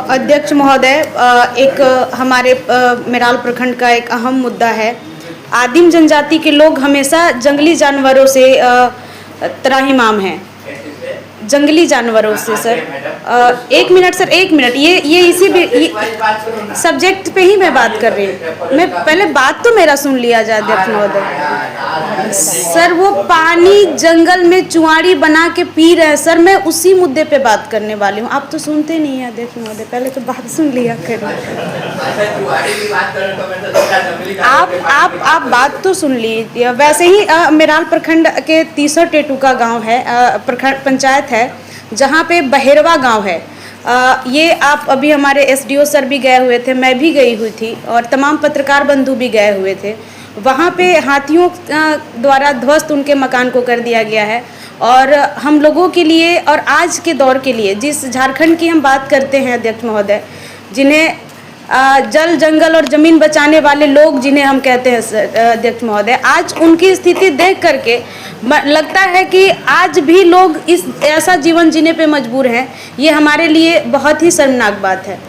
अध्यक्ष महोदय, एक हमारे मेराल प्रखंड का एक अहम मुद्दा है। आदिम जनजाति के लोग हमेशा जंगली जानवरों से त्राहिमाम हैं। जंगली जानवरों से सर। एक मिनट सर, एक मिनट। ये इसी सब्जेक्ट पे ही मैं बात कर रही हूँ। मैं पहले बात तो मेरा सुन लिया जाए अध्यक्ष महोदय। सर वो पानी जंगल में चुआड़ी बना के पी रहे हैं सर, मैं उसी मुद्दे पे बात करने वाली हूँ। आप तो सुनते नहीं हैं अध्यक्ष महोदय, पहले तो बात सुन लिया करें। आप बात तो सुन लीजिए। वैसे ही मेराल प्रखंड के तीसरा टेटुका गांव है, प्रखंड पंचायत है, जहां पे बहेरवा गांव है। ये आप अभी हमारे एसडीओ सर भी गए हुए थे, मैं भी गई हुई थी और तमाम पत्रकार बंधु भी गए हुए थे। वहाँ पे हाथियों द्वारा ध्वस्त उनके मकान को कर दिया गया है। और हम लोगों के लिए और आज के दौर के लिए, जिस झारखंड की हम बात करते हैं अध्यक्ष महोदय, जिन्हें जल जंगल और ज़मीन बचाने वाले लोग जिन्हें हम कहते हैं अध्यक्ष महोदय, आज उनकी स्थिति देख करके लगता है कि आज भी लोग इस ऐसा जीवन जीने पे मजबूर हैं। ये हमारे लिए बहुत ही शर्मनाक बात है,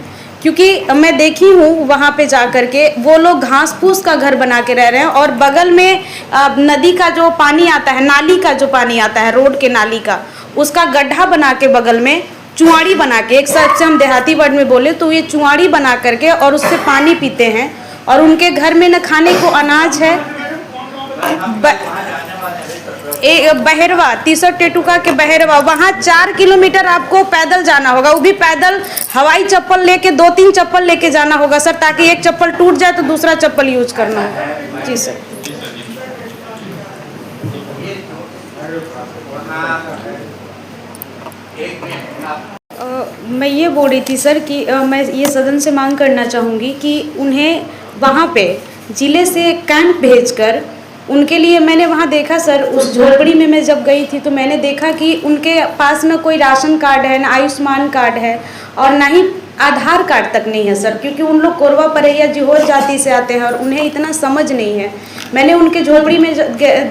क्योंकि मैं देखी हूँ वहाँ पे जा कर के वो लोग घास फूस का घर बना के रह रहे हैं और बगल में नदी का जो पानी आता है, नाली का जो पानी आता है, रोड के नाली का, उसका गड्ढा बना के बगल में चुआड़ी बना के, एक साथ से हम देहाती वर्ड में बोले तो ये चुआड़ी बना करके और उससे पानी पीते हैं। और उनके घर में न खाने को अनाज है। बहेरवा, तीसरा टेटुका के बहेरवा, वहाँ 4 किलोमीटर आपको पैदल जाना होगा। वो भी पैदल हवाई चप्पल लेके 2-3 चप्पल लेके जाना होगा सर, ताकि एक चप्पल टूट जाए तो दूसरा चप्पल यूज करना हो। जी सर। मैं ये बोल रही थी सर कि मैं ये सदन से मांग करना चाहूँगी कि उन्हें वहाँ पे ज़िले से कैंप भेजकर उनके लिए, मैंने वहाँ देखा सर, उस झोपड़ी में मैं जब गई थी तो मैंने देखा कि उनके पास न कोई राशन कार्ड है, न आयुष्मान कार्ड है और ना ही आधार कार्ड तक नहीं है सर, क्योंकि उन लोग कोरवा परैया जिहोर जाति से आते हैं और उन्हें इतना समझ नहीं है। मैंने उनके झोपड़ी में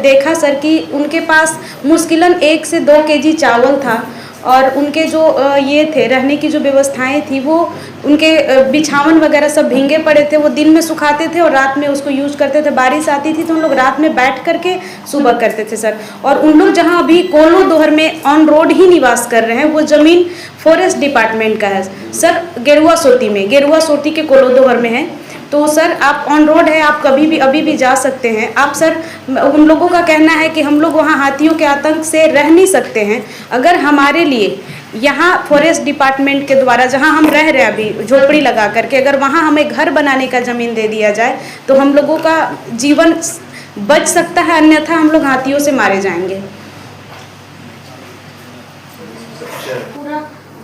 देखा सर कि उनके पास मुश्किलन 1 से 2 केजी चावल था और उनके जो ये थे रहने की जो व्यवस्थाएं थी, वो उनके बिछावन वगैरह सब भींगे पड़े थे। वो दिन में सुखाते थे और रात में उसको यूज करते थे। बारिश आती थी तो उन लोग रात में बैठ करके सुबह करते थे सर। और उन लोग जहां अभी कोलो दोहर में ऑन रोड ही निवास कर रहे हैं, वो ज़मीन फॉरेस्ट डिपार्टमेंट का है सर, गेरुआ सोती में, गेरुआ सोती के कोलो दोहर में है। तो सर आप ऑन रोड है, आप कभी भी अभी भी जा सकते हैं। आप सर, उन लोगों का कहना है कि हम लोग वहाँ हाथियों के आतंक से रह नहीं सकते हैं। अगर हमारे लिए यहाँ फॉरेस्ट डिपार्टमेंट के द्वारा, जहाँ हम रह रहे हैं अभी झोपड़ी लगा करके, अगर वहाँ हमें घर बनाने का ज़मीन दे दिया जाए तो हम लोगों का जीवन बच सकता है, अन्यथा हम लोग हाथियों से मारे जाएंगे।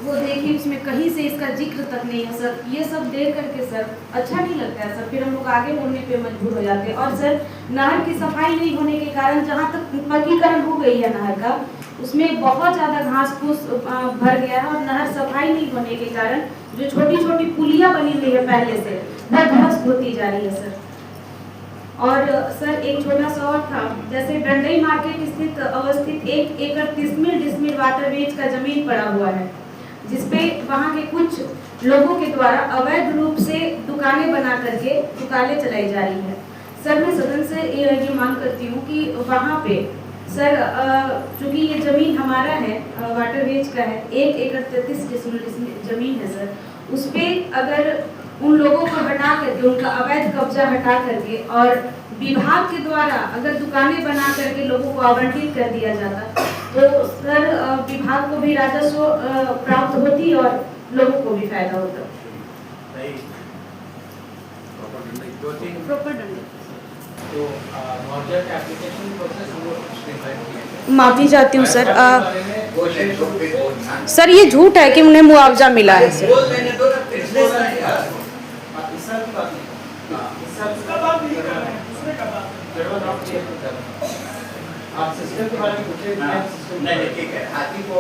वो देखिए उसमें कहीं से इसका जिक्र तक नहीं है सर। ये सब देख करके सर अच्छा नहीं लगता है सर, फिर हम लोग आगे बढ़ने पे मजबूर हो जाते हैं। और सर नहर की सफाई नहीं होने के कारण, जहाँ तक पक्कीकरण हो गई है नहर का, उसमें बहुत ज़्यादा घास फूस भर गया है और नहर सफाई नहीं होने के कारण जो छोटी छोटी पुलियाँ बनी हुई है पहले से, वह ध्वस्त होती जा रही है सर। और सर एक छोटा सा और था, जैसे डंडई मार्केट स्थित अवस्थित 1 एकड़ 30 डिसमिल वाटरवेज का जमीन पड़ा हुआ है, जिसपे वहाँ के कुछ लोगों के द्वारा अवैध रूप से दुकानें बना करके दुकानें चलाई जा रही है। सर मैं सदन से ये मांग करती हूँ कि वहाँ पे सर, चूँकि ये ज़मीन हमारा है, वाटरवेज का है, 1 एकड़ 33 डिसमिल ज़मीन है सर, उस पर अगर उन लोगों को हटा करके, उनका अवैध कब्जा हटा करके और विभाग के द्वारा अगर दुकानें बना करके लोगों को आवंटित कर दिया जाता तो सर विभाग को भी राजस्व प्राप्त होती और लोगों को भी फायदा होता। प्रॉपर डंडे। माफी चाहती हूँ सर। सर ये झूठ है कि उन्हें मुआवजा मिला है सर। आप सिस्टम के बारे में पूछे? नहीं ठीक है, हाथी को